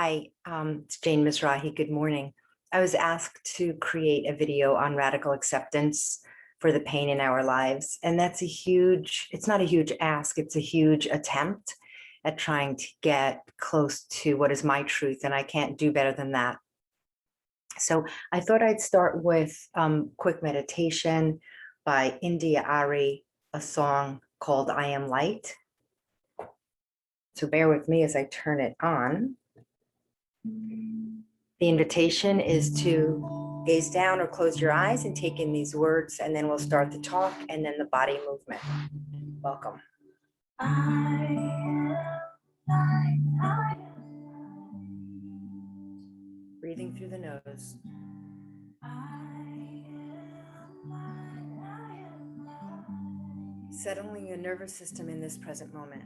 Hi, it's Jane Mizrahi. Good morning. I was asked to create a video on radical acceptance for the pain in our lives. And that's it's not a huge ask, it's a huge attempt at trying to get close to what is my truth. And I can't do better than that. So I thought I'd start with quick meditation by Indie Arie, a song called I Am Light. So bear with me as I turn it on. The invitation is to gaze down or close your eyes and take in these words, and then we'll start the talk and then the body movement. Welcome. Breathing through the nose. Settling your nervous system in this present moment.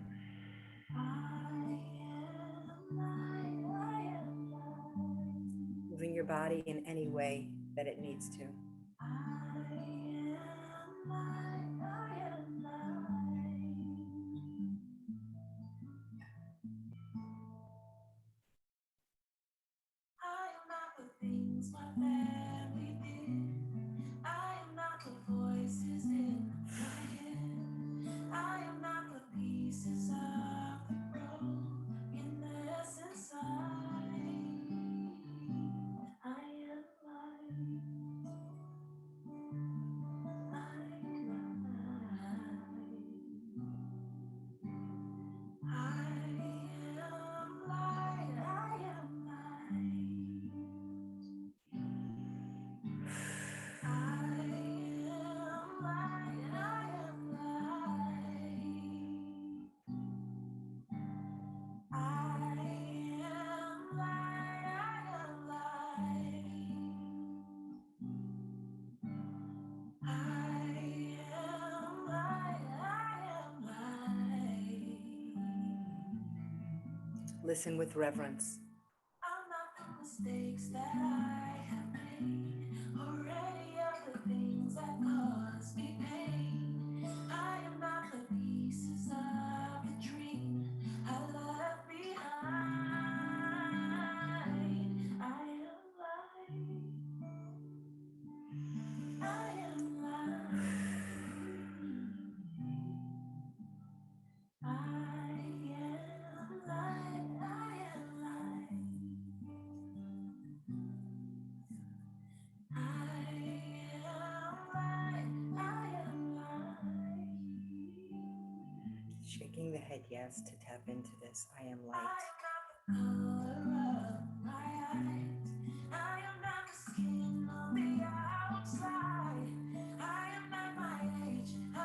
Moving your body in any way that it needs to. Listen with reverence. I'm not the mistakes that I have made, or any of the things that cause me pain. I am not the pieces of the dream I left behind. I am light. I am light. Shaking the head yes to tap into this. I am light. I am not the skin on the outside. I am not my age. I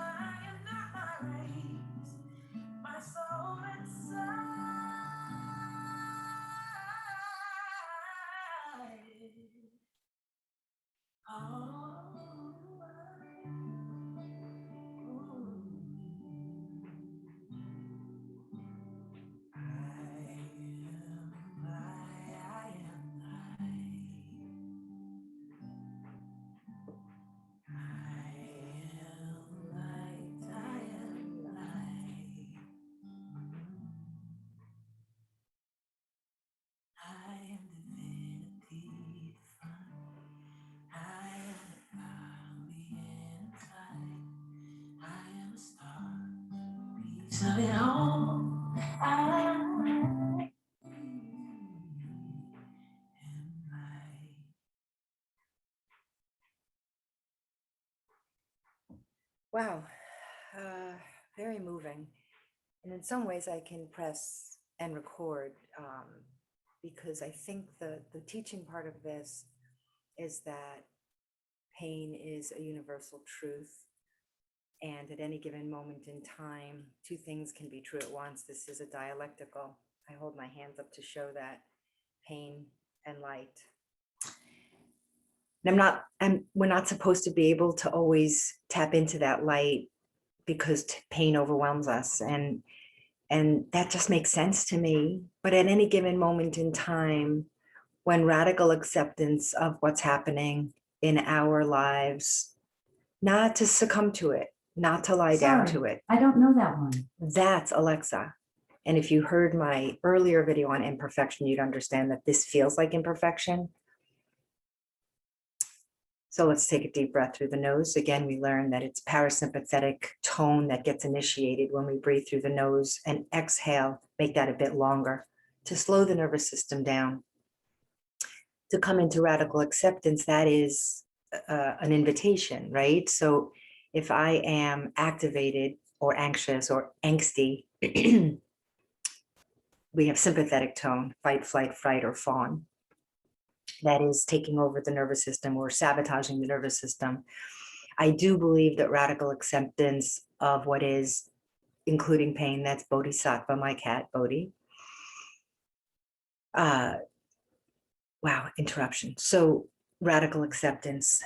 am not my race. My soul inside. Oh. Of it all, wow, very moving. And in some ways I can press and record because I think the teaching part of this is that pain is a universal truth. And at any given moment in time, two things can be true at once. This is a dialectical. I hold my hands up to show that pain and light. And we're not supposed to be able to always tap into that light because pain overwhelms us. And that just makes sense to me. But at any given moment in time, when radical acceptance of what's happening in our lives, not to succumb to it, not to lie down to it. I don't know that one. That's Alexa. And if you heard my earlier video on imperfection, you'd understand that this feels like imperfection. So let's take a deep breath through the nose. Again, we learned that it's parasympathetic tone that gets initiated when we breathe through the nose, and exhale, make that a bit longer to slow the nervous system down. To come into radical acceptance, that is an invitation, right? So if I am activated or anxious or angsty, we have sympathetic tone, fight, flight, fright, or fawn. That is taking over the nervous system or sabotaging the nervous system. I do believe that radical acceptance of what is, including pain, that's Bodhisattva, my cat, Bodhi. Wow, interruption. So radical acceptance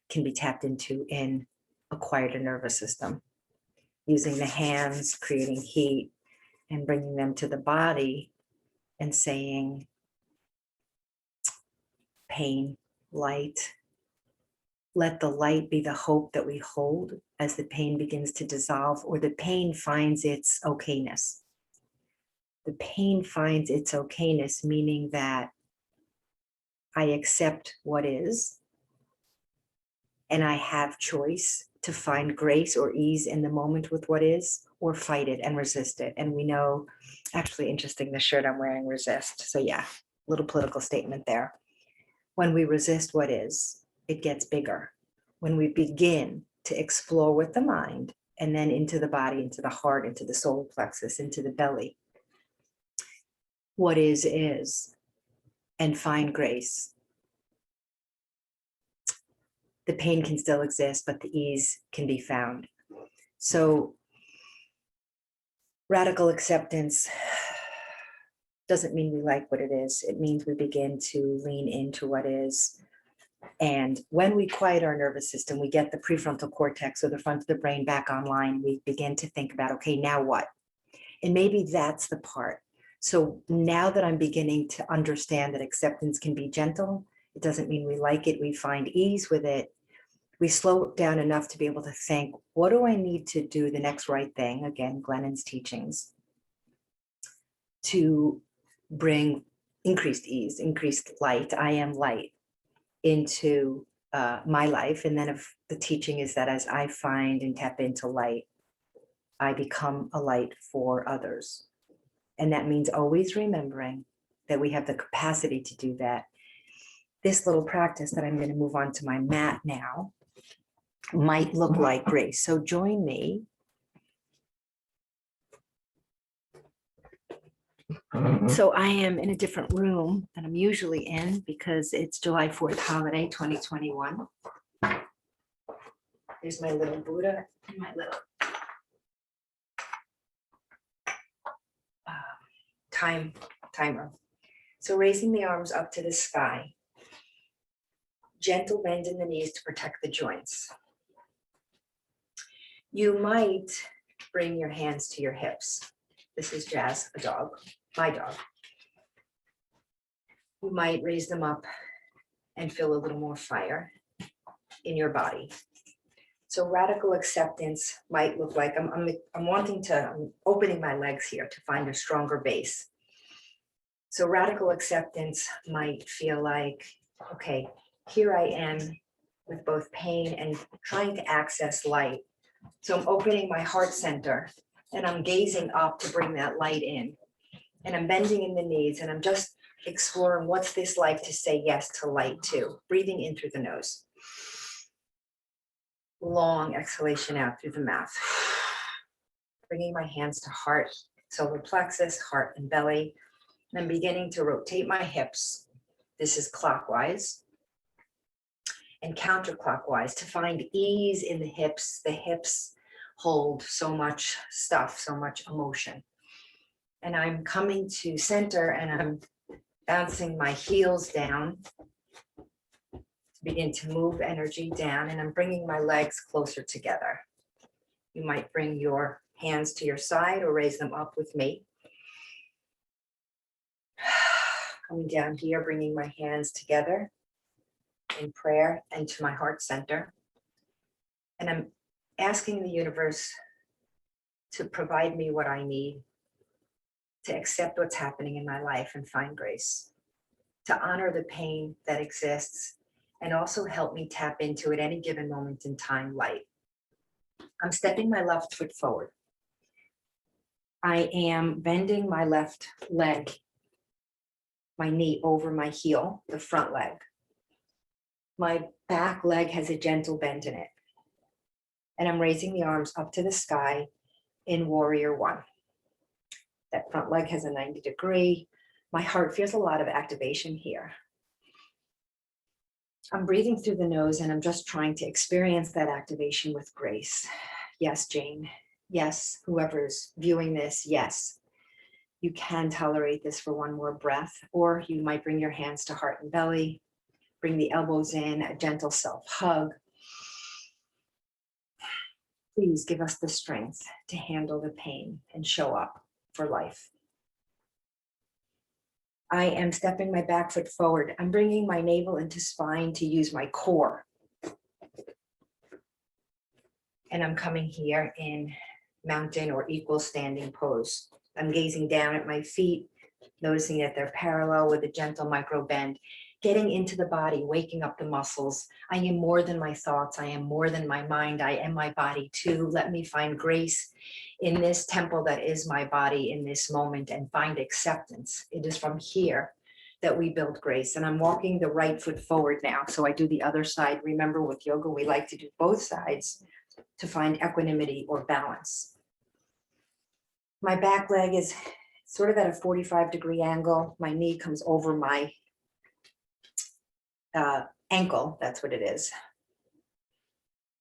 can be tapped into in a quieter nervous system, using the hands, creating heat, and bringing them to the body and saying, pain, light. Let the light be the hope that we hold as the pain begins to dissolve, or the pain finds its okayness. The pain finds its okayness, meaning that I accept what is, and I have choice to find grace or ease in the moment with what is, or fight it and resist it. And we know, actually interesting, the shirt I'm wearing, resist. So yeah, little political statement there. When we resist what is, it gets bigger. When we begin to explore with the mind and then into the body, into the heart, into the solar plexus, into the belly, what is, and find grace. The pain can still exist, but the ease can be found. So radical acceptance doesn't mean we like what it is. It means we begin to lean into what is. And when we quiet our nervous system, we get the prefrontal cortex or the front of the brain back online. We begin to think about, okay, now what? And maybe that's the part. So now that I'm beginning to understand that acceptance can be gentle, it doesn't mean we like it. We find ease with it. We slow it down enough to be able to think, what do I need to do the next right thing? Again, Glennon's teachings, to bring increased ease, increased light. I am light into my life. And then if the teaching is that as I find and tap into light, I become a light for others. And that means always remembering that we have the capacity to do that. This little practice that I'm going to move on to my mat now might look like grace. So join me. So I am in a different room than I'm usually in because it's July 4th holiday 2021. There's my little Buddha and my little timer. So raising the arms up to the sky. Gentle bend in the knees to protect the joints. You might bring your hands to your hips. This is Jazz, a dog, my dog. You might raise them up and feel a little more fire in your body. So radical acceptance might look like I'm opening my legs here to find a stronger base. So radical acceptance might feel like, okay, here I am with both pain and trying to access light. So I'm opening my heart center and I'm gazing up to bring that light in. And I'm bending in the knees and I'm just exploring what's this like to say yes to light too. Breathing in through the nose. Long exhalation out through the mouth. Bringing my hands to heart, solar plexus, heart and belly. And I'm beginning to rotate my hips. This is clockwise and counterclockwise to find ease in the hips. The hips hold so much stuff, so much emotion. And I'm coming to center and I'm bouncing my heels down to begin to move energy down, and I'm bringing my legs closer together. You might bring your hands to your side or raise them up with me. Coming down here, bringing my hands together in prayer and to my heart center. And I'm asking the universe to provide me what I need to accept what's happening in my life and find grace, to honor the pain that exists, and also help me tap into at any given moment in time light. I'm stepping my left foot forward. I am bending my left leg, my knee over my heel, the front leg. My back leg has a gentle bend in it. And I'm raising the arms up to the sky in warrior one. That front leg has a 90-degree. My heart feels a lot of activation here. I'm breathing through the nose and I'm just trying to experience that activation with grace. Yes, Jane. Yes, whoever's viewing this, yes. You can tolerate this for one more breath, or you might bring your hands to heart and belly, bring the elbows in, a gentle self-hug. Please give us the strength to handle the pain and show up for life. I am stepping my back foot forward. I'm bringing my navel into spine to use my core. And I'm coming here in mountain or equal standing pose. I'm gazing down at my feet, noticing that they're parallel with a gentle micro bend, getting into the body, waking up the muscles. I am more than my thoughts. I am more than my mind. I am my body too. Let me find grace in this temple that is my body in this moment and find acceptance. It is from here that we build grace. And I'm walking the right foot forward now. So I do the other side. Remember, with yoga, we like to do both sides to find equanimity or balance. My back leg is sort of at a 45-degree angle. My knee comes over my ankle, that's what it is.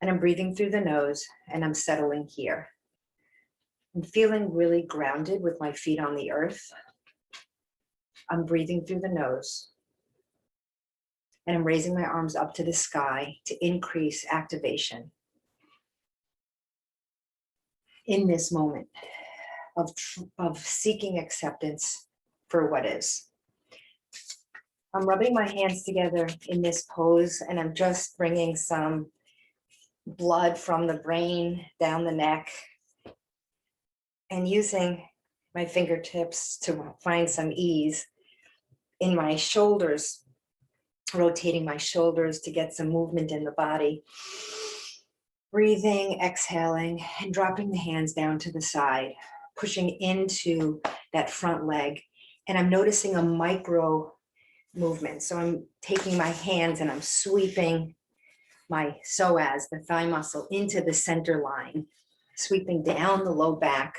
And I'm breathing through the nose and I'm settling here. I'm feeling really grounded with my feet on the earth. I'm breathing through the nose. And I'm raising my arms up to the sky to increase activation in this moment of seeking acceptance for what is. I'm rubbing my hands together in this pose and I'm just bringing some blood from the brain down the neck and using my fingertips to find some ease in my shoulders, rotating my shoulders to get some movement in the body. Breathing, exhaling, and dropping the hands down to the side, pushing into that front leg. And I'm noticing a micro movement. So I'm taking my hands and I'm sweeping my psoas, the thigh muscle, into the center line, sweeping down the low back.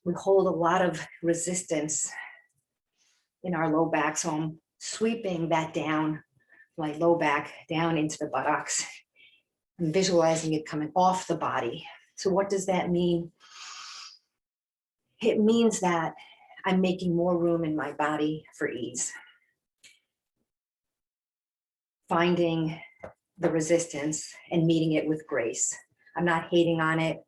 We hold a lot of resistance in our low back. So I'm sweeping that down, my low back down into the buttocks. I'm visualizing it coming off the body. So what does that mean? It means that I'm making more room in my body for ease. Finding the resistance and meeting it with grace. I'm not hating on it.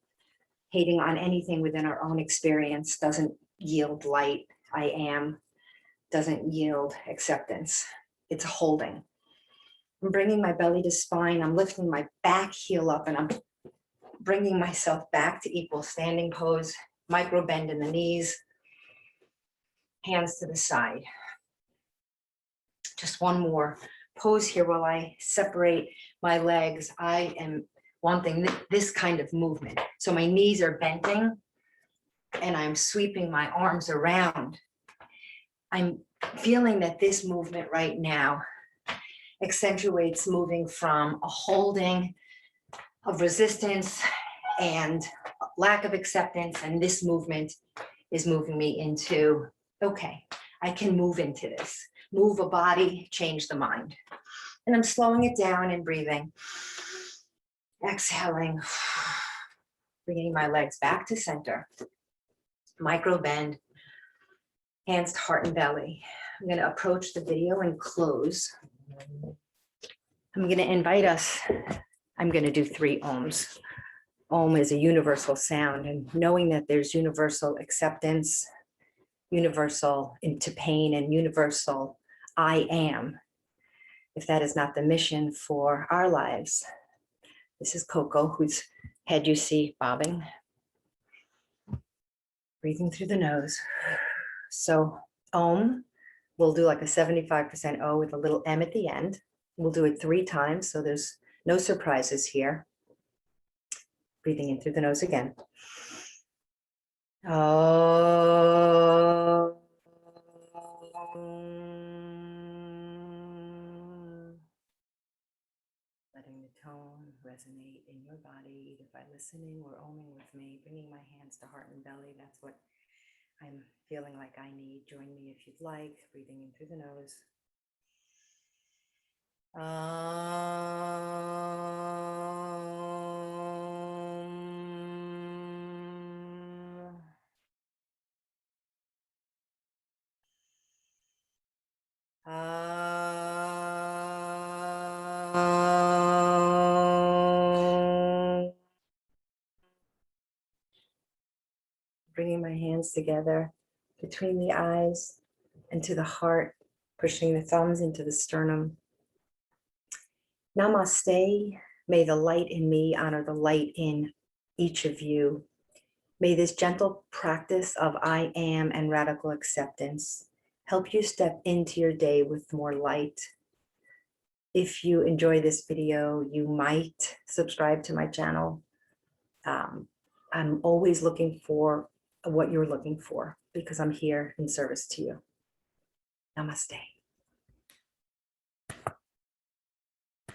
Hating on anything within our own experience doesn't yield light. I am doesn't yield acceptance. It's holding. I'm bringing my belly to spine. I'm lifting my back heel up and I'm bringing myself back to equal standing pose, micro bend in the knees, hands to the side. Just one more pose here while I separate my legs. I am wanting this kind of movement. So my knees are bending and I'm sweeping my arms around. I'm feeling that this movement right now accentuates moving from a holding of resistance and lack of acceptance. And this movement is moving me into, okay, I can move into this. Move a body, change the mind. And I'm slowing it down and breathing. Exhaling, bringing my legs back to center. Micro bend, hands to heart and belly. I'm going to approach the video and close. I'm going to invite us. I'm going to do 3 ohms. Om is a universal sound, and knowing that there's universal acceptance, universal into pain, and universal I am. If that is not the mission for our lives. This is Coco, whose head you see bobbing. Breathing through the nose. So Om, we'll do like a 75% O with a little M at the end. We'll do it 3 times, so there's no surprises here. Breathing in through the nose again. Oh. Letting the tone resonate in your body, either by listening or oming with me, bringing my hands to heart and belly. That's what I'm feeling like I need. Join me if you'd like. Breathing in through the nose. Bringing my hands together between the eyes and to the heart, pushing the thumbs into the sternum. Namaste. May the light in me honor the light in each of you. May this gentle practice of I am and radical acceptance help you step into your day with more light. If you enjoy this video, you might subscribe to my channel. I'm always looking for what you're looking for because I'm here in service to you. Namaste.